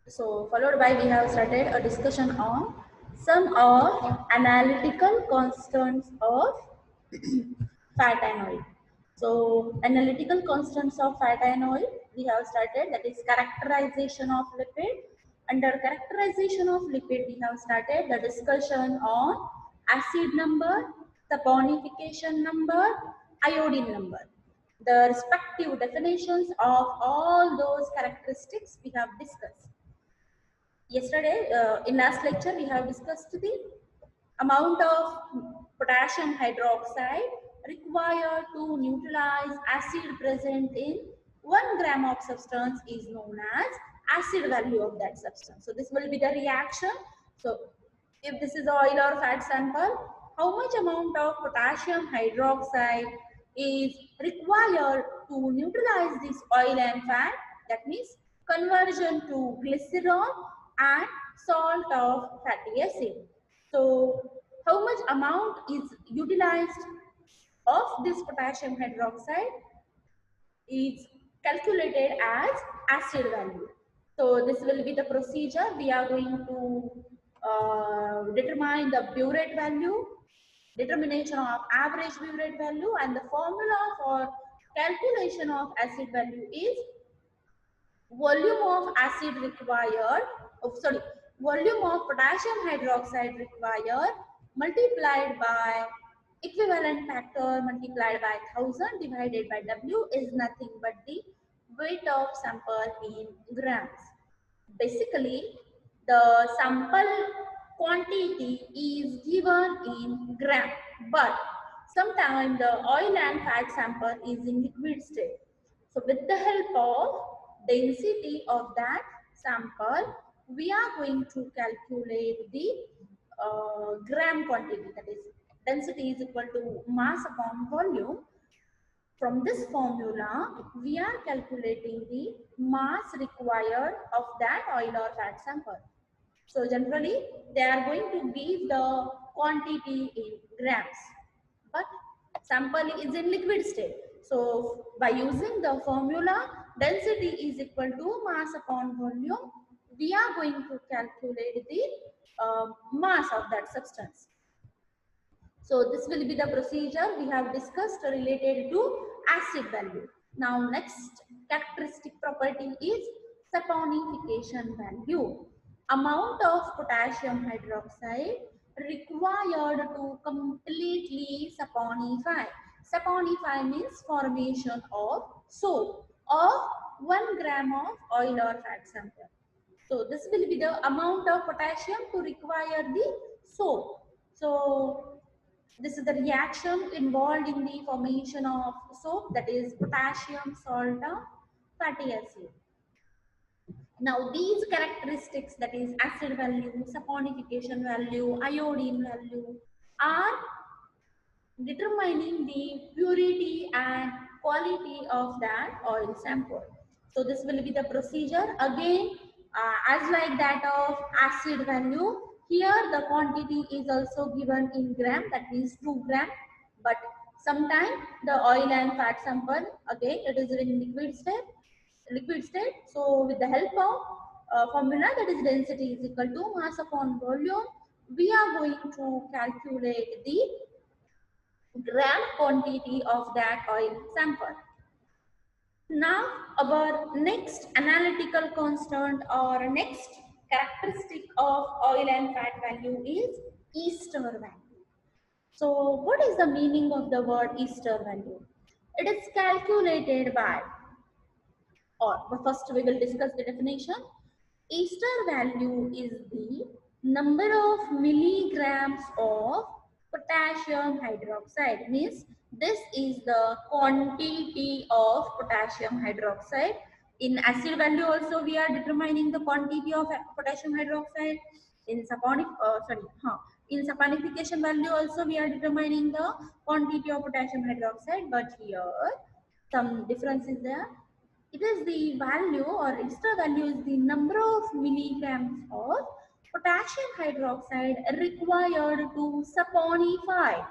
So followed by we have started a discussion on some of analytical constants of fat and oil. So analytical constants of fat and oil we have started, that is characterization of lipid. Under characterization of lipid we have started the discussion on acid number, saponification number, iodine number. The respective definitions of all those characteristics we have discussed. Yesterday, in last lecture, we have discussed the amount of potassium hydroxide required to neutralize acid present in 1 gram of substance is known as acid value of that substance. So this will be the reaction. So if this is oil or fat sample, how much amount of potassium hydroxide is required to neutralize this oil and fat? That means conversion to glycerol and salt of fatty acid. So how much amount is utilized of this potassium hydroxide is calculated as acid value. So this will be the procedure. We are going to determine the burette value, determination of average burette value, and the formula for calculation of acid value is volume of acid required, volume of potassium hydroxide required multiplied by equivalent factor multiplied by 1000 divided by W is nothing but the weight of sample in grams. Basically, the sample quantity is given in gram, but sometimes the oil and fat sample is in liquid state. So with the help of density of that sample, we are going to calculate the gram quantity, that is density is equal to mass upon volume. From this formula, we are calculating the mass required of that oil or fat sample. So generally, they are going to give the quantity in grams, but sample is in liquid state. So by using the formula, density is equal to mass upon volume, we are going to calculate the mass of that substance. So this will be the procedure we have discussed related to acid value. Now next characteristic property is saponification value. Amount of potassium hydroxide required to completely saponify. Saponify means formation of soap of 1 gram of oil or fat sample. So this will be the amount of potassium to require the soap. So this is the reaction involved in the formation of soap, that is potassium, salt, fatty acid. Now these characteristics, that is acid value, saponification value, iodine value, are determining the purity and quality of that oil sample. So this will be the procedure. Again, as like that of acid value, here the quantity is also given in gram, that means 2 gram. But sometimes the oil and fat sample, again it is in liquid state. So with the help of formula, that is density is equal to mass upon volume, we are going to calculate the gram quantity of that oil sample. Now our next analytical constant or next characteristic of oil and fat value is Easter value. So what is the meaning of the word Easter value? It is calculated by, or first we will discuss the definition. Easter value is the number of milligrams of potassium hydroxide. Means this is the quantity of potassium hydroxide. In acid value also we are determining the quantity of potassium hydroxide. In in saponification value also we are determining the quantity of potassium hydroxide. But here some difference is there. It is the value, or extra value is the number of milligrams of potassium hydroxide required to saponify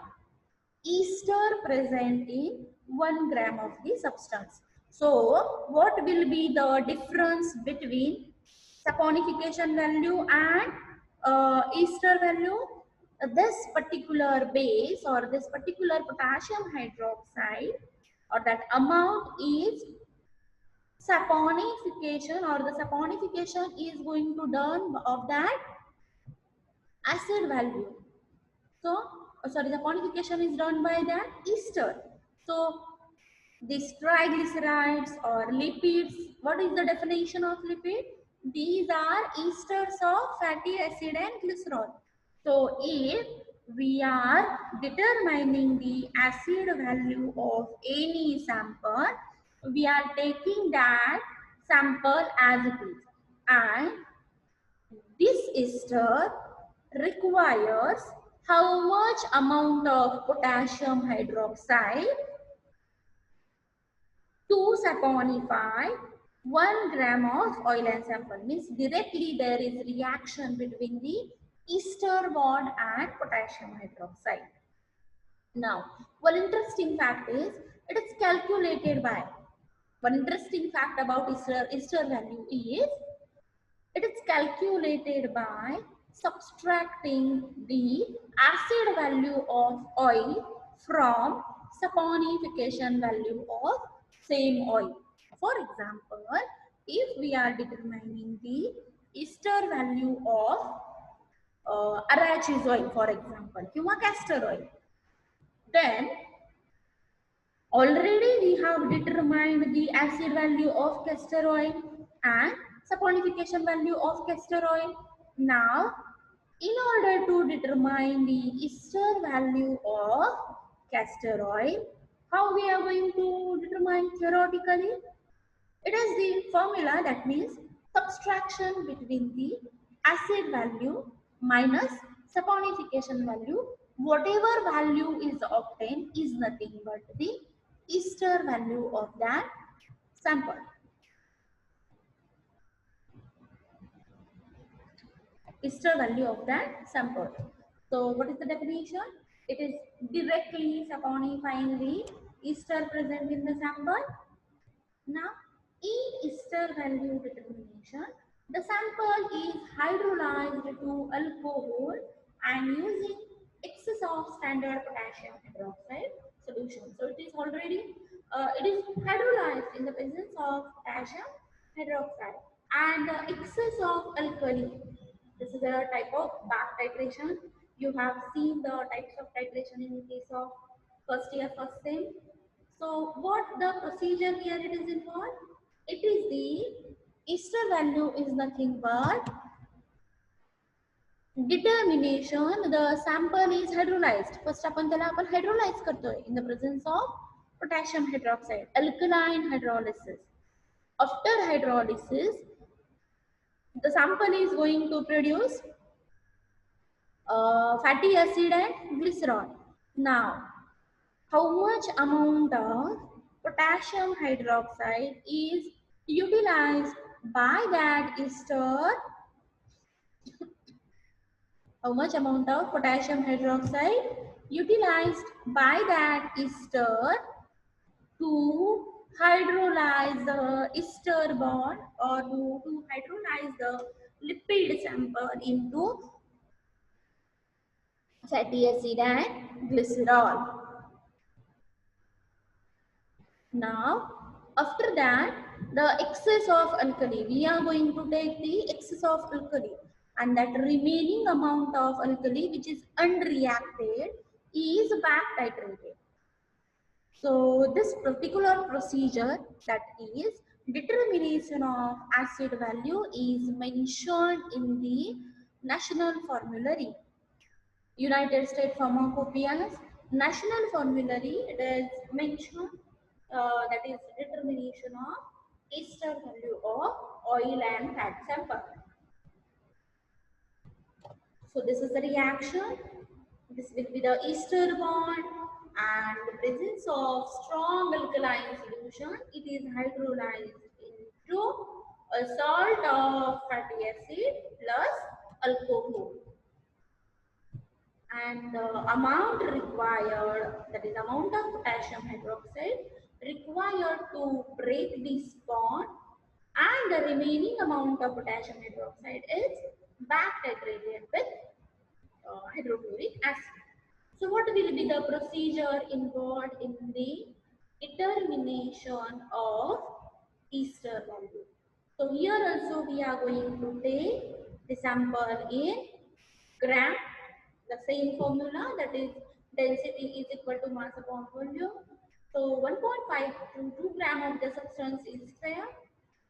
ester present in 1 gram of the substance. So what will be the difference between saponification value and ester value. This particular base or this particular potassium hydroxide or that amount is saponification, or the saponification is going to done of that acid value. So, sorry, the saponification is done by that ester. So, these triglycerides or lipids, what is the definition of lipid? These are esters of fatty acid and glycerol. So, if we are determining the acid value of any sample, we are taking that sample as it is, and this ester requires how much amount of potassium hydroxide to saponify 1 gram of oil and sample. Means directly there is reaction between the ester bond and potassium hydroxide. Now, one interesting fact is it is calculated by, one interesting fact about ester value is it is calculated by subtracting the acid value of oil from saponification value of same oil. For example, if we are determining the ester value of arachis oil, for example, किंवा castor oil, then already we have determined the acid value of castor oil and saponification value of castor oil. Now, in order to determine the ester value of castor oil, how we are going to determine theoretically? It is the formula, that means subtraction between the acid value minus saponification value. Whatever value is obtained is nothing but the ester value of that sample. Ester value of that sample. So what is the definition? It is directly saponifying the ester present in the sample. Now, in ester value determination, the sample is hydrolyzed to alcohol and using excess of standard potassium hydroxide solution. So it is already it is hydrolyzed in the presence of potassium hydroxide and excess of alkali. This is a type of back titration. You have seen the types of titration in case of first year, first sem. So what the procedure here it is involved? It is the ester value is nothing but determination. The sample is hydrolyzed. First आपण त्याला आपण hydrolyze करतोय in the presence of potassium hydroxide, alkaline hydrolysis. After hydrolysis, the sample is going to produce fatty acid and glycerol. Now, how much amount of potassium hydroxide is utilized by that ester? How much amount of potassium hydroxide utilized by that ester to hydrolyze the ester bond or to hydrolyze the lipid sample into fatty acid and glycerol. Now, after that, the excess of alkali, we are going to take the excess of alkali, and that remaining amount of alkali which is unreacted is back titrated. So, this particular procedure, that is determination of acid value, is mentioned in the national formulary. United States Pharmacopoeia's national formulary, it is mentioned that is determination of ester value of oil and fat sample. So this is the reaction. This will be the ester bond, and the presence of strong alkaline solution, it is hydrolyzed into a salt of fatty acid plus alcohol. And the amount required, that is amount of potassium hydroxide required to break this bond and the remaining amount of potassium hydroxide is back titrated with hydrochloric acid. So what will be the procedure involved in the determination of Easter value? So here also we are going to take the sample in gram, the same formula, that is density is equal to mass upon volume. So 1.5 to 2 gram of the substance is there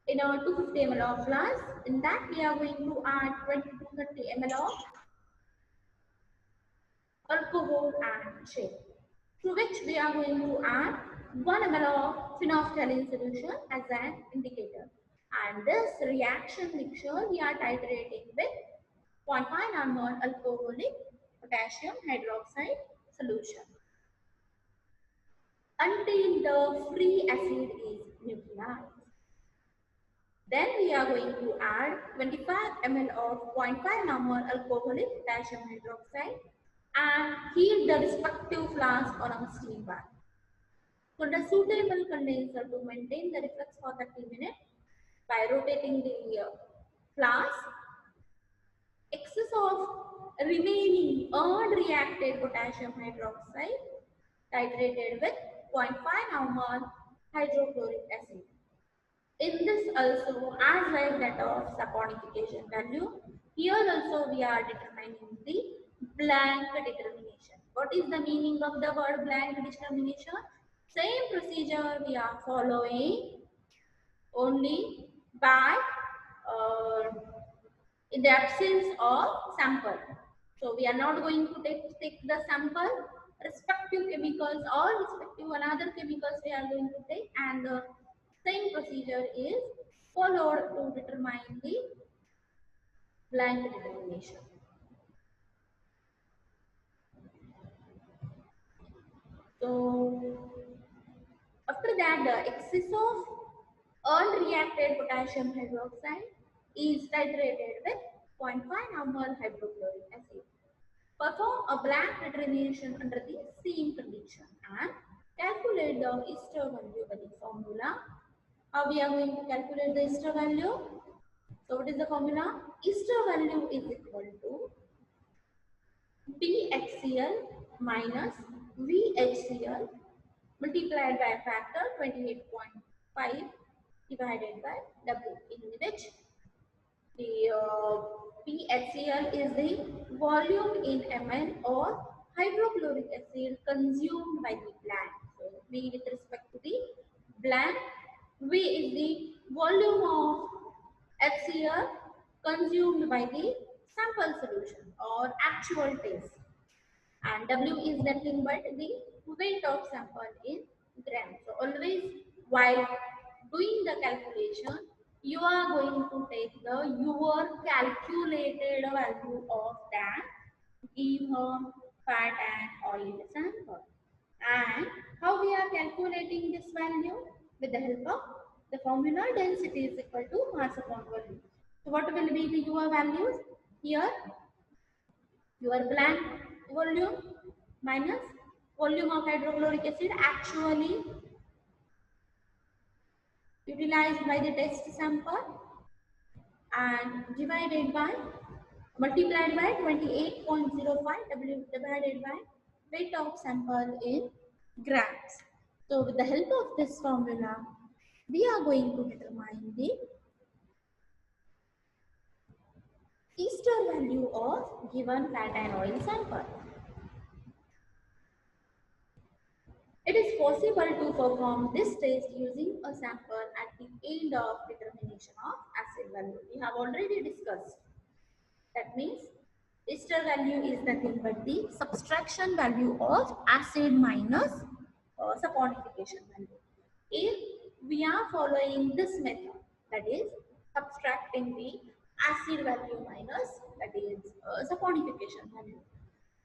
in a 250 ml of flask. In that we are going to add 20 to 30 ml of alcohol and shake, through which we are going to add 1 ml of phenolphthalein solution as an indicator. And this reaction mixture we are titrating with 0.5 nmol alcoholic potassium hydroxide solution until the free acid is neutralized. Then we are going to add 25 ml of 0.5 nmol alcoholic potassium hydroxide and heat the respective flask on a steam bath. So the suitable condenser to maintain the reflux for 30 minutes by rotating the flask. Excess of remaining unreacted potassium hydroxide titrated with 0.5 nmol hydrochloric acid. In this also, as like that of saponification value, here also we are determining the blank determination. What is the meaning of the word blank determination? Same procedure we are following, only by uh, in the absence of sample. So we are not going to take the sample, respective chemicals or respective another chemicals we are going to take, and the same procedure is followed to determine the blank determination. So after that, the excess of unreacted potassium hydroxide is titrated with 0.5 nmol hydrochloric acid. Perform a blank determination under the same condition and calculate the Easter value by the formula. How we are going to calculate the Easter value? So what is the formula? Easter value is equal to BHCl minus VHCl multiplied by a factor 28.5 divided by W, in which the PHCl is the volume in ml or hydrochloric acid consumed by the plant. So V with respect to the plant, V is the volume of HCl consumed by the sample solution or actual test, and W is nothing but the weight of sample in grams. So always while doing the calculation, you are going to take the your calculated value of that given fat and oil sample. And how we are calculating this value? With the help of the formula, density is equal to mass upon volume. So what will be the your values here? Your blank volume minus volume of hydrochloric acid actually utilized by the test sample and divided by multiplied by 28.05 W divided by weight of sample in grams. So with the help of this formula, we are going to determine the Easter value of given fat and oil sample. It is possible to perform this test using a sample at the end of determination of acid value. We have already discussed. That means Ester value is nothing but the subtraction value of acid minus saponification value. If we are following this method, that is subtracting the acid value minus, that is saponification value,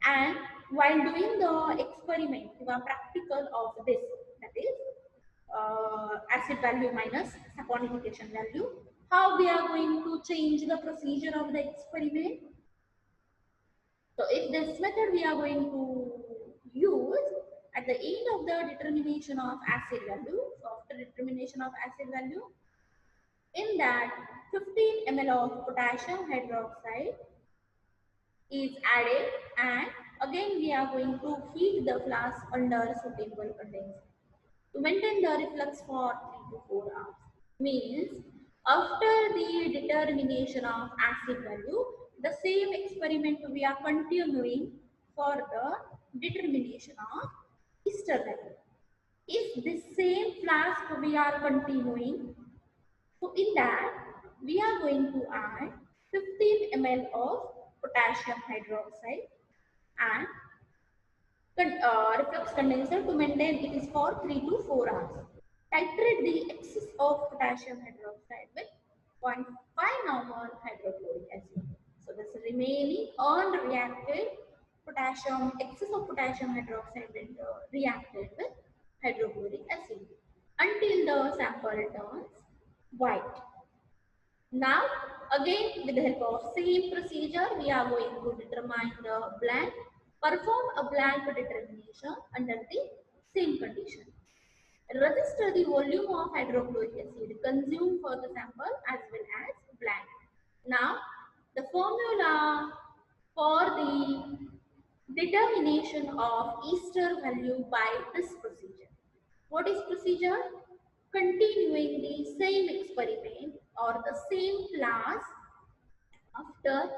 and while doing the experiment, the practical of this, that is acid value minus saponification value, how we are going to change the procedure of the experiment. So if this method we are going to use at the end of the determination of acid value, so after determination of acid value, In that, 15 ml of potassium hydroxide is added, and again we are going to heat the flask under suitable conditions to maintain the reflux for 3 to 4 hours. Means after the determination of acid value, the same experiment we are continuing for the determination of ester value. If this same flask we are continuing, so in that we are going to add 15 ml of potassium hydroxide and reflux condenser to maintain it is for 3 to 4 hours. Titrate the excess of potassium hydroxide with 0.5 normal hydrochloric acid. So this remaining unreacted potassium, excess of potassium hydroxide will reacted with hydrochloric acid until the sample turns white. Now, again with the help of same procedure, we are going to determine the blank, perform a blank determination under the same condition. Register the volume of hydrochloric acid consumed for the sample as well as blank. Now, the formula for the determination of ester value by this procedure. What is procedure? Continuing the same experiment or the same class after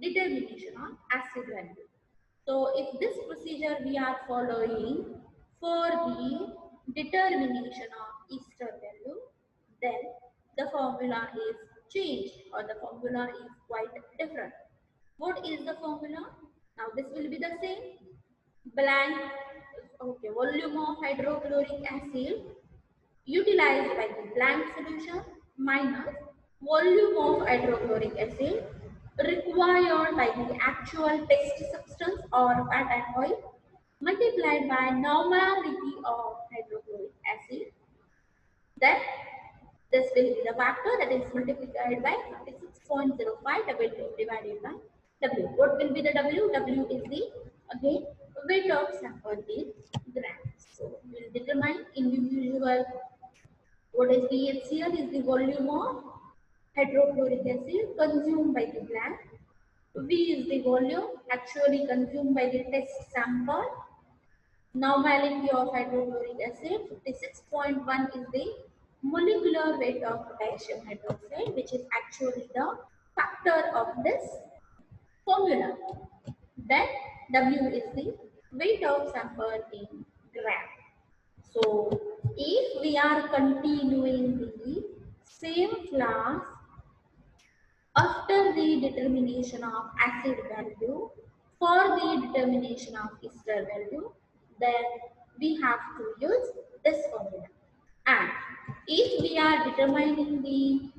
determination of acid value. So if this procedure we are following for the determination of ester value, then the formula is changed or the formula is quite different. What is the formula? Now this will be the same. Blank, okay, volume of hydrochloric acid utilized by the blank solution minus volume of hydrochloric acid required by the actual test substance or fat and oil multiplied by normality of hydrochloric acid. Then this will be the factor that is multiplied by 56.05 divided by W. What will be the W? W is the again weight of sample in grams. So we will determine individual. What is VHCl is the volume of hydrochloric acid consumed by the plant. V is the volume actually consumed by the test sample. Normality of hydrochloric acid, 56.1 is the molecular weight of potassium hydroxide, which is actually the factor of this formula. Then W is the weight of sample in gram. So if we are continuing the same class after the determination of acid value for the determination of ester value, then we have to use this formula. And if we are determining the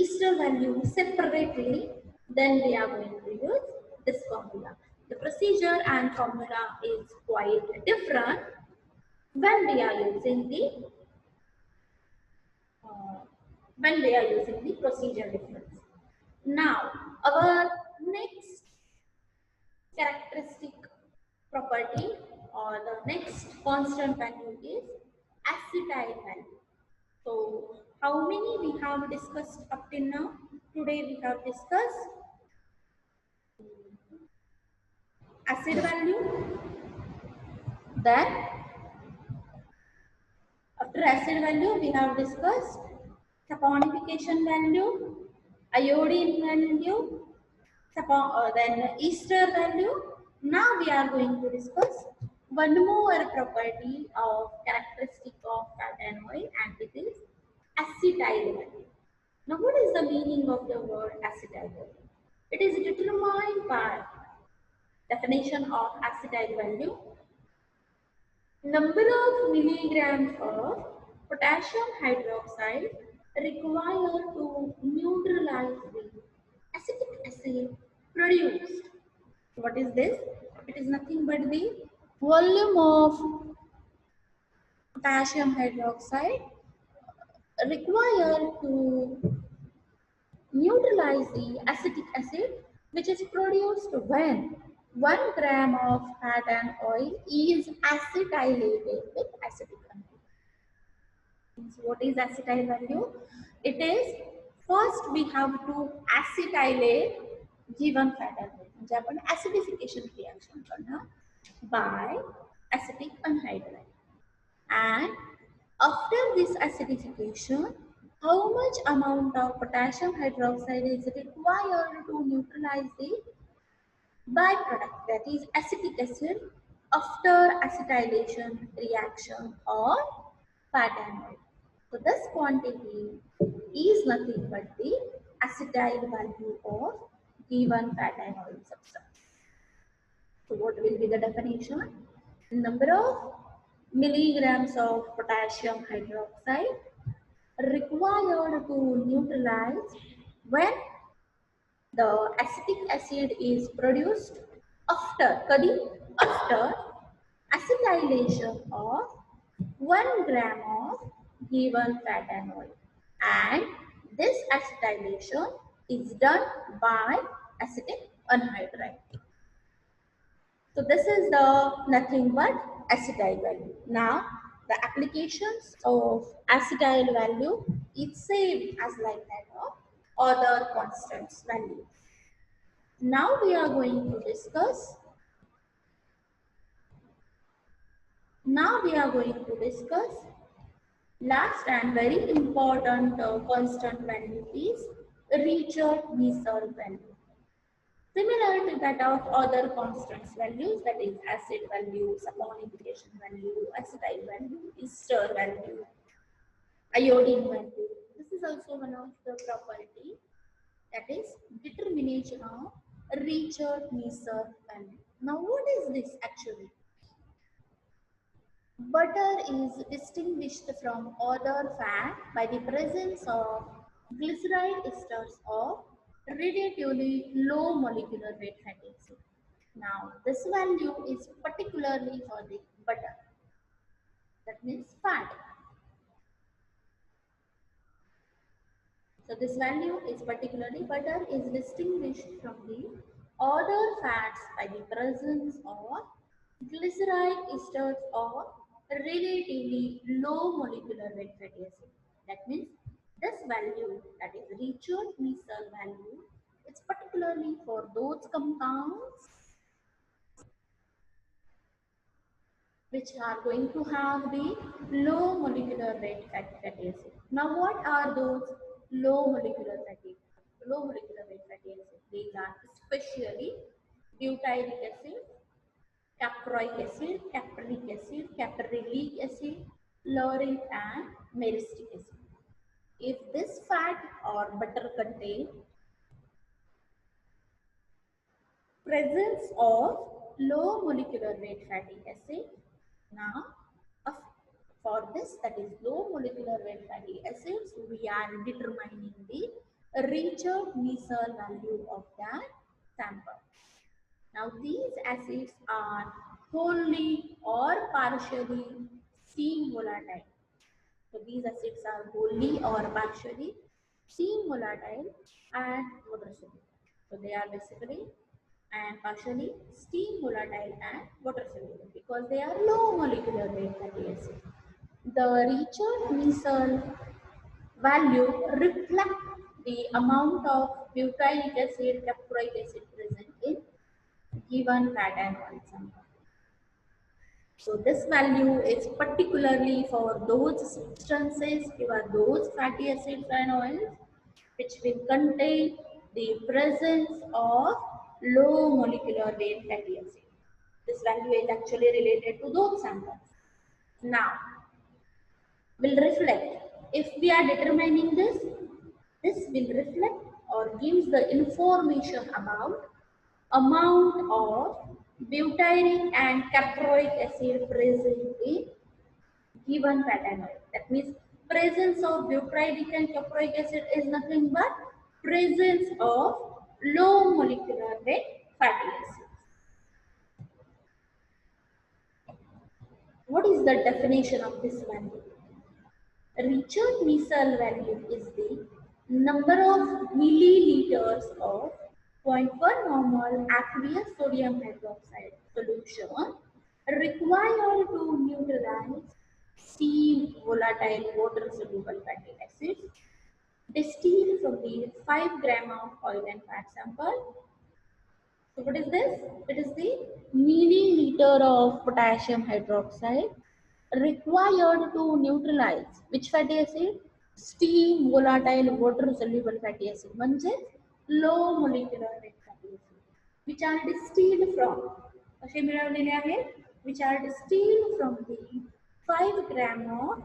ester value separately, then we are going to use this formula. The procedure and formula is quite different when we are using the uh, procedure difference. Now, our next characteristic property or the next constant value is acetyl value. So, how many we have discussed up till now? Today we have discussed acid value, then after acid value we have discussed saponification value, iodine value, then ester value. Now we are going to discuss one more property of characteristic of fat and oil, and it is acetyl value. Now what is the meaning of the word acetyl value? It is determined by definition of acetyl value, number of milligrams of potassium hydroxide required to neutralize the acetic acid produced. What is this? It is nothing but the volume of potassium hydroxide required to neutralize the acetic acid which is produced when 1 gram of fat and oil is acetylated with acetic acid. What is acetyl value? It is first we have to acetylate given fat acid. म्हणजे आपण acidification reaction करणार by acetic anhydride. And after this acidification, how much amount of potassium hydroxide is required to neutralize the byproduct, that is acetic acid, after acetylation reaction or fat anode. So this quantity is nothing but the acetyl value of given fat anode substance. So what will be the definition? Number of milligrams of potassium hydroxide required to neutralize when the acetic acid is produced after acetylation of 1 gram of given fat anode, and this acetylation is done by acetic anhydride. So this is the nothing but acetyl value. Now the applications of acetyl value is same as like that of other constants value. Now we are going to discuss. Last and very important constant value is Richard-Meissner value. Similar to that of other constants values, that is acid value, saponification value, acetyl value, ester value, iodine value. This is also one of the property, that is determination of Richard-Meissner value. Now what is this actually? Butter is distinguished from other fat by the presence of glyceride esters of relatively low molecular weight fatty acid. Now, this value is particularly for the butter, that means fat. So, this value is particularly butter is distinguished from the other fats by the presence of glyceride esters of relatively low molecular weight fatty acid. That means this value, that is Richard-Meissner value, is particularly for those compounds which are going to have the low molecular weight fatty acid. Now what are those low molecular weight fatty acid? These are especially butyric acid, caproic acid, caprylic acid, lauric and myristic acid. If this fat or butter contain presence of low molecular weight fatty acid, now for this, that is low molecular weight fatty acids, we are determining the Richard-Meissner value of that sample. Now these acids are wholly or partially steam volatile. So these acids are wholly or partially steam volatile and water soluble. So they are basically and partially steam volatile and water soluble because they are low molecular weight fatty acids. The Richard-Meissner value reflect the amount of butyric acid, caproic acid present in given fat and oil sample. So this value is particularly for those substances, those fatty acids and oils which will contain the presence of low molecular weight fatty acid. This value is actually related to those samples. Now, will reflect. If we are determining this will reflect or gives the information about amount of butyric and caproic acid present in given fat and oil. That means presence of butyric and caproic acid is nothing but presence of low molecular weight fatty acids. What is the definition of this value? Richard-Meissner value is the number of milliliters of 0.1 normal aqueous sodium hydroxide solution required to neutralize steam volatile water soluble fatty acids distilled from the 5 gram of oil and fat sample. So what is this? It is the milliliter of potassium hydroxide required to neutralize which fatty acid? Steam volatile water soluble fatty acid म्हणजेच low molecular weight fatty acid which are distilled from कसे मिळवलेले आहेत? Which are distilled from the 5 gram of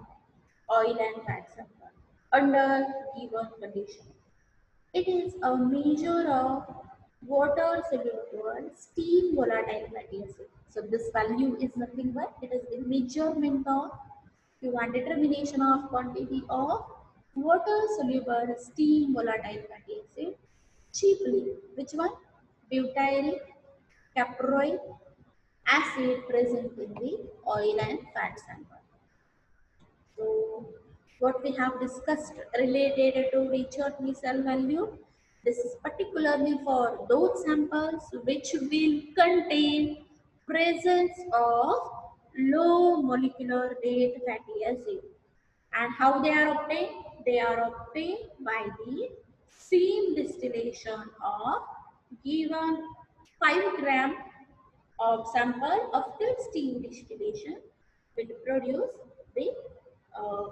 oil and fat sample under given condition. It is a measure of water soluble steam volatile fatty acid. So this value is nothing but it is the measurement of determination of quantity of water soluble steam volatile fatty acid cheaply. Which one? Butyric caproic acid present in the oil and fat sample. So what we have discussed related to Richard Missile value, this is particularly for those samples which will contain presence of low molecular weight fatty acid. And how they are obtained? They are obtained by the steam distillation of given 5 gram of sample after steam distillation will produce the uh,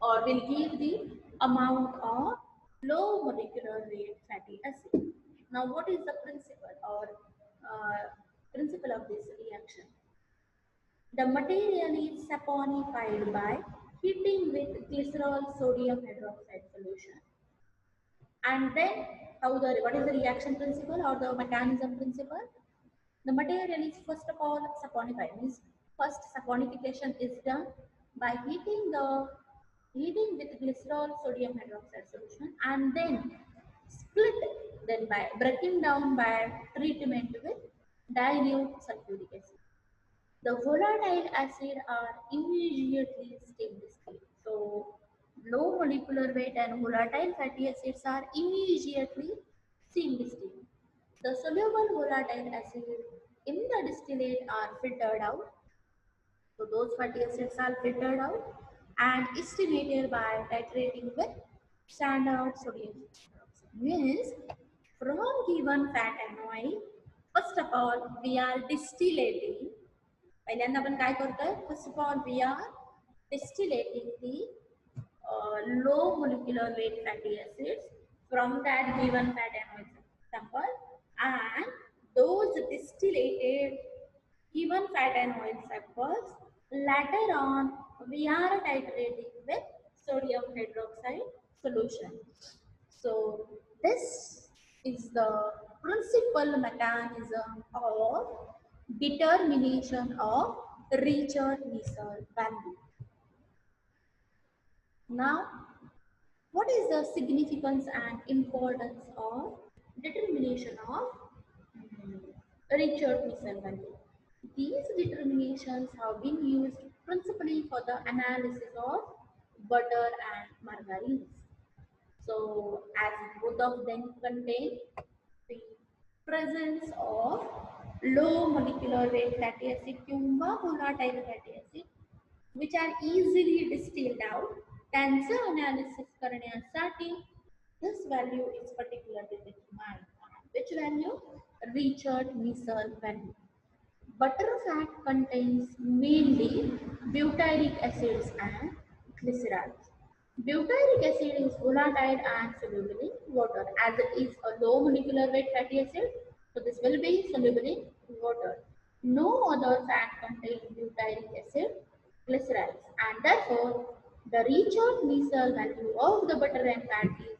or will give the amount of low molecular weight fatty acid. Now, what is the principle or principle of this reaction? The material is saponified by heating with glycerol sodium hydroxide solution. And then, what is the reaction principle or the mechanism principle? The material is first of all saponified, means first saponification is done by heating with glycerol sodium hydroxide solution and then split then by breaking down by treatment with dilute sulfuric acid. The volatile acid are immediately steam distilled. So low molecular weight and volatile fatty acids are immediately steam distilled. The soluble volatile acid in the distillate are filtered out. So those fatty acids are filtered out and estimated by titrating with standard sodium hydroxide. Means from given fat and oil, first of all we are distillating. पहिल्यांदा आपण काय करतोय? First of all we are distillating the low molecular weight fatty acids from that given fat and oil sample, and those distillated given fat and oil samples later on we are titrating with sodium hydroxide solution. So this is the principal mechanism of determination of Richard-Missile value. Now, what is the significance and importance of determination of Richard-Missile value? These determinations have been used principally for the analysis of butter and margarines. So, as both of them contain the presence of low molecular weight fatty acid किंवा volatile fatty acid which are easily distilled out, त्यांचं analysis करण्यासाठी this value is particularly determined. Which value? Richard-Missile value. Butter fat contains mainly butyric acids and glycerols. Butyric acid is volatile and soluble in water as it is a low molecular weight fatty acid. So this will be soluble in water. No other fat contains butyric acid, glycerols, and therefore the Richard-Missile value of the butter and fat is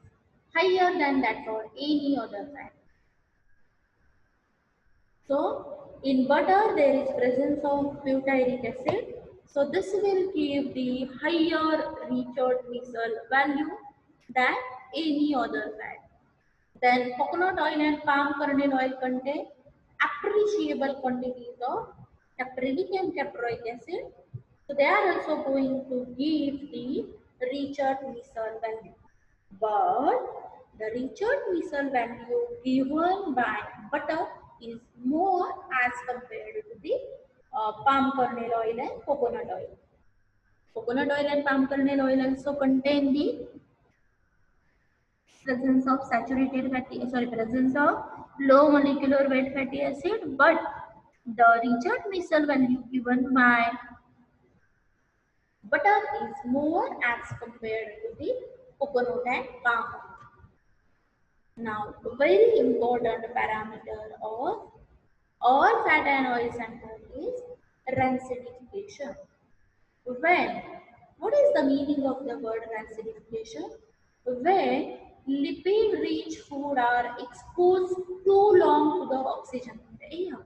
higher than that for any other fat. So in butter there is presence of butyric acid. So this will give the higher Richard-Missile value than any other fat. Then coconut oil and palm kernel oil contain appreciable quantities of caprinic and caproic acid. So they are also going to give the Richard-Missile value. But the Richard-Missile value given by butter is more as compared to the palm kernel oil and coconut oil. Coconut oil and palm kernel oil also contain the presence of presence of low molecular weight fatty acid, but the Richard Missile value given by butter is more as compared to the coconut and palm oil. Now, a very important parameter of all fat and oil sample is rancidification. When, what is the meaning of the word rancidification? When lipid-rich food are exposed too long to the oxygen in the air.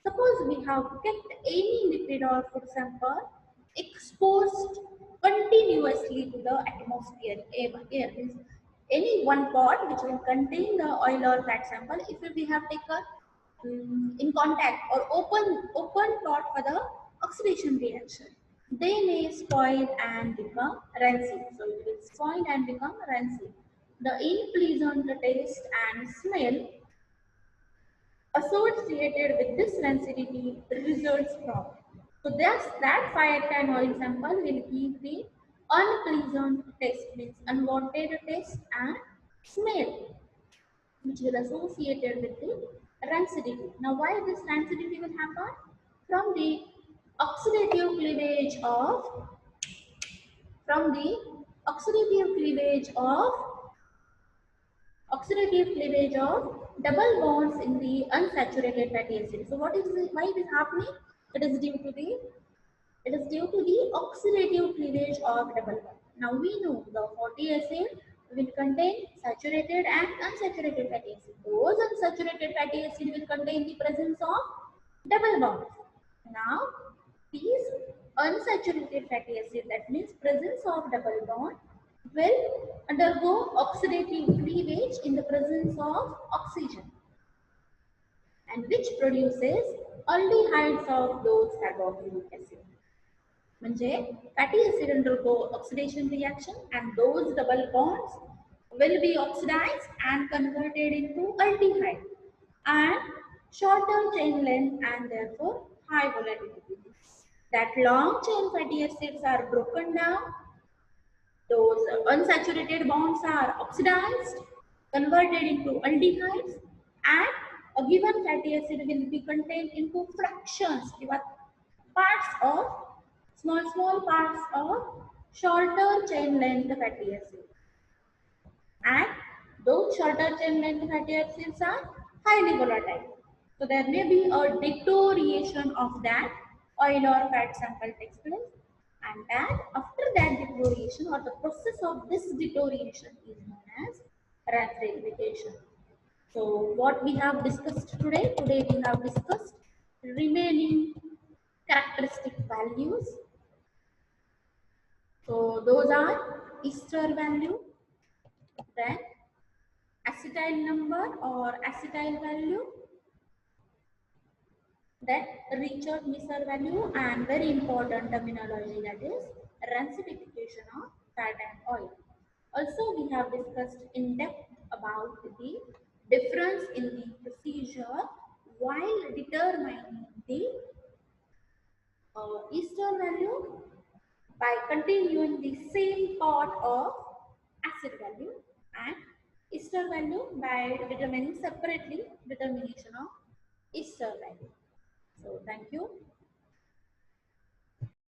Suppose we have kept any lipid or food sample exposed continuously to the atmosphere. Air means any one pot which will contain the oil or fat sample, if we have taken in contact or open pot for the oxidation reaction, they may spoil and become rancid. So it will spoil and become rancid. The unpleasant taste and smell associated with this rancidity results from. So thus that fat and oil sample will give the unpleasant taste, means unwanted taste and smell, which will associated with the rancidity. Now why this rancidity will happen? From the oxidative cleavage of from the oxidative cleavage of oxidative cleavage of double bonds in the unsaturated fatty acid. So what is this, why it is happening? It is due to the oxidative cleavage of double bond. Now we know the fatty acid will contain saturated and unsaturated fatty acid. Those unsaturated fatty acid will contain the presence of double bonds. Now these unsaturated fatty acid, that means presence of double bond, will undergo oxidative cleavage in the presence of oxygen, and which produces aldehydes of those carboxylic acid. म्हणजे fatty acid undergo oxidation reaction and those double bonds will be oxidized and converted into aldehyde and shorter chain length and therefore high volatility. That long chain fatty acids are broken down, those unsaturated bonds are oxidized, converted into aldehydes, and a given fatty acid will be contained into fractions, parts of small parts of shorter chain length fatty acid. And those shorter chain length fatty acids are highly volatile. So there may be a deterioration of that oil or fat sample takes place, and that after that deterioration or the process of this deterioration is known as rancerification. So what we have discussed today? Today we have discussed remaining characteristic values. So those are ester value, then acetyl number or acetyl value, then Richard Missile value, and very important terminology, that is rancidification of fat and oil. Also we have discussed in depth about the difference in the procedure while determining the ester value by continuing the same part of acid value, and ester value by determining separately determination of ester value. So thank you.